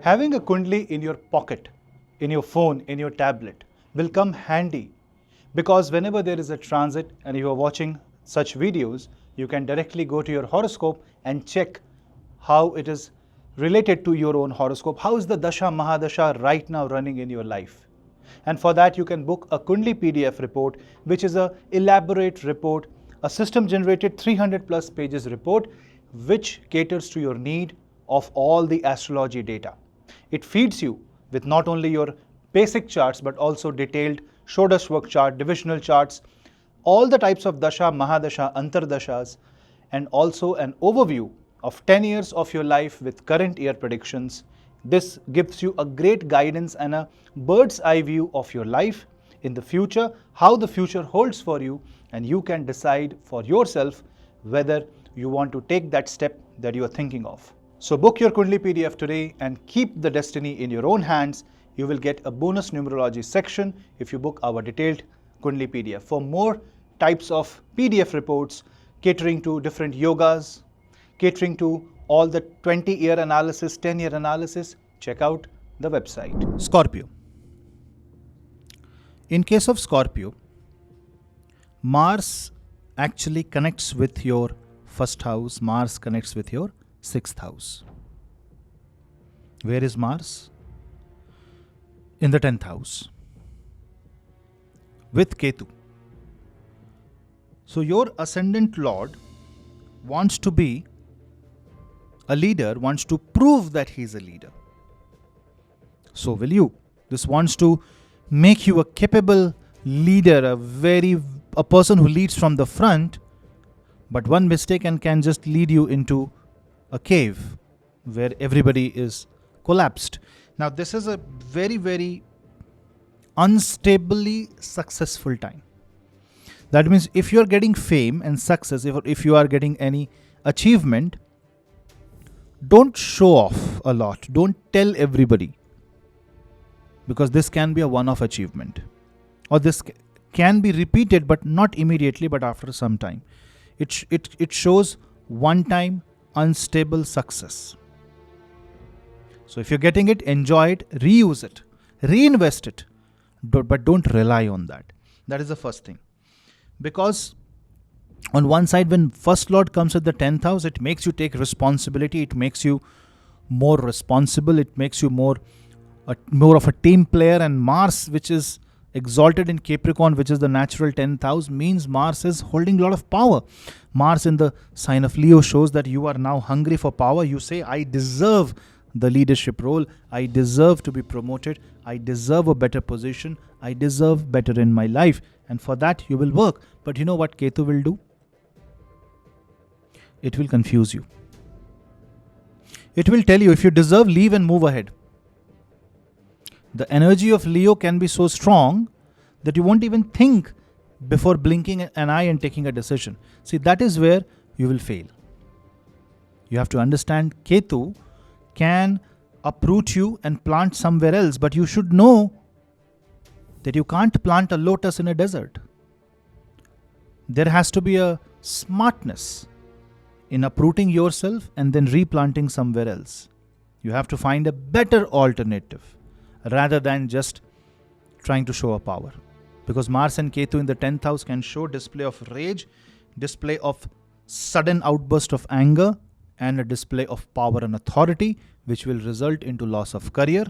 Having a Kundli in your pocket, in your phone, in your tablet will come handy, because whenever there is a transit and you are watching such videos, you can directly go to your horoscope and check how it is related to your own horoscope. How is the Dasha Mahadasha right now running in your life? And for that you can book a Kundi PDF report, which is an elaborate report, a system generated 300 plus pages report, which caters to your need of all the astrology data. It feeds you with not only your basic charts but also detailed Shodashvak chart, divisional charts, all the types of Dasha, Mahadasha, Antardashas, and also an overview of 10 years of your life with current year predictions. This gives you a great guidance and a bird's eye view of your life in the future, how the future holds for you, and you can decide for yourself whether you want to take that step that you are thinking of. So book your Kundli PDF today and keep the destiny in your own hands. You will get a bonus numerology section if you book our detailed Kundli PDF. For more types of PDF reports catering to different yogas, catering to all the 20-year analysis, 10-year analysis, check out the website. Scorpio. In case of Scorpio, Mars actually connects with your first house. Mars connects with your sixth house. Where is Mars? In the 10th house with Ketu. So your ascendant lord wants to be a leader, wants to prove that he is a leader. So will you. This wants to make you a capable leader, a person who leads from the front, but one mistake and can just lead you into a cave where everybody is collapsed. Now this is a very, very unstably successful time. That means if you are getting fame and success, if you are getting any achievement, don't show off a lot. Don't tell everybody, because this can be a one-off achievement, or this can be repeated but not immediately, but after some time. It shows one-time unstable success. So if you're getting it, enjoy it, reuse it, reinvest it, but don't rely on that. That is the first thing. Because on one side, when first lord comes at the 10th house, it makes you take responsibility, it makes you more responsible, it makes you more of a team player. And Mars, which is exalted in Capricorn, which is the natural 10th house, means Mars is holding a lot of power. Mars in the sign of Leo shows that you are now hungry for power. You say, I deserve the leadership role, I deserve to be promoted, I deserve a better position, I deserve better in my life, and for that you will work. But you know what Ketu will do? It will confuse you. It will tell you, if you deserve, leave and move ahead. The energy of Leo can be so strong that you won't even think before blinking an eye and taking a decision. See, that is where you will fail. You have to understand, Ketu can uproot you and plant somewhere else, but you should know that you can't plant a lotus in a desert. There has to be a smartness in uprooting yourself and then replanting somewhere else. You have to find a better alternative rather than just trying to show a power. Because Mars and Ketu in the 10th house can show display of rage, display of sudden outburst of anger, and a display of power and authority, which will result into loss of career,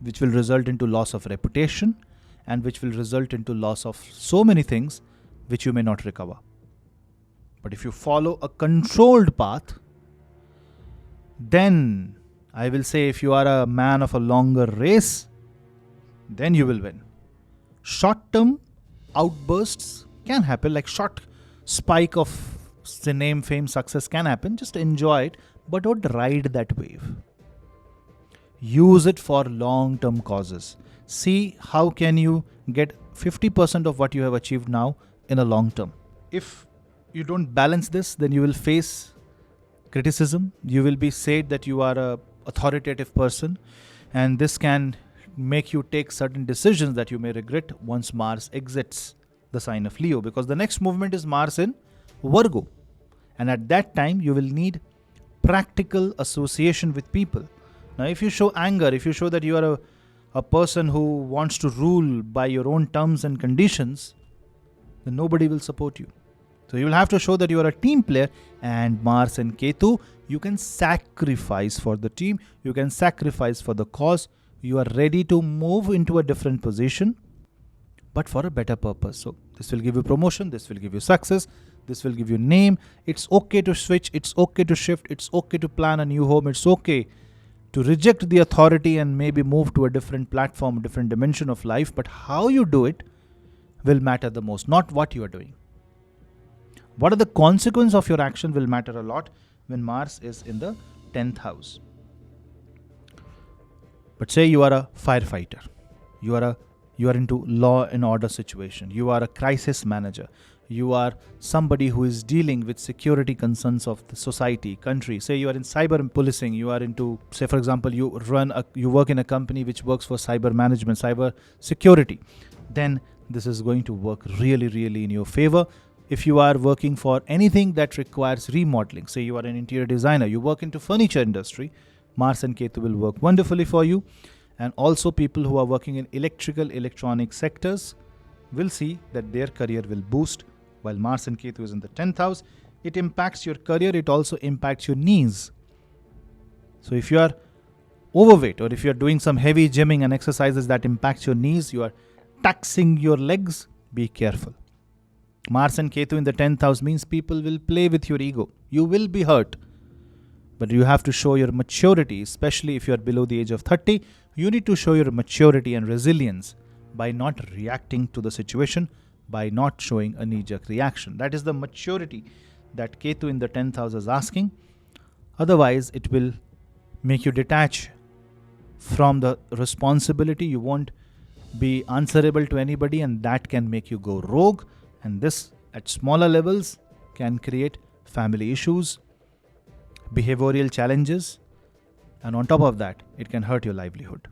which will result into loss of reputation, and which will result into loss of so many things which you may not recover. But if you follow a controlled path, then I will say, if you are a man of a longer race, then you will win. Short-term outbursts can happen, like short spike of name, fame, success can happen. Just enjoy it, but don't ride that wave. Use it for long-term causes. See how can you get 50% of what you have achieved now in a long term. If you don't balance this, then you will face criticism. You will be said that you are a authoritative person, and this can make you take certain decisions that you may regret once Mars exits the sign of Leo, because the next movement is Mars in Virgo, and at that time you will need practical association with people, Now, if you show anger, if you show that you are a person who wants to rule by your own terms and conditions, then nobody will support you. So you will have to show that you are a team player, and Mars and Ketu, you can sacrifice for the team, you can sacrifice for the cause, you are ready to move into a different position, but for a better purpose. So this will give you promotion, this will give you success, this will give you name. It's okay to switch, it's okay to shift, it's okay to plan a new home, it's okay to reject the authority and maybe move to a different platform, different dimension of life, but how you do it will matter the most, not what you are doing. What are the consequences of your action will matter a lot when Mars is in the 10th house. But say you are a firefighter, you are into law and order situation, you are a crisis manager, you are somebody who is dealing with security concerns of the society, country. Say you are in cyber policing, you are into, say for example, you work in a company which works for cyber management, cyber security. Then this is going to work really, really in your favor. If you are working for anything that requires remodeling, say you are an interior designer, you work into furniture industry, Mars and Ketu will work wonderfully for you. And also people who are working in electrical, electronic sectors will see that their career will boost. While Mars and Ketu is in the 10th house, it impacts your career, it also impacts your knees. So if you are overweight, or if you are doing some heavy gymming and exercises that impacts your knees, you are taxing your legs, be careful. Mars and Ketu in the 10th house means people will play with your ego. You will be hurt. But you have to show your maturity, especially if you are below the age of 30. You need to show your maturity and resilience by not reacting to the situation, by not showing a knee-jerk reaction. That is the maturity that Ketu in the 10th house is asking. Otherwise, it will make you detach from the responsibility. You won't be answerable to anybody, and that can make you go rogue. And this, at smaller levels, can create family issues, behavioral challenges, and on top of that, it can hurt your livelihood.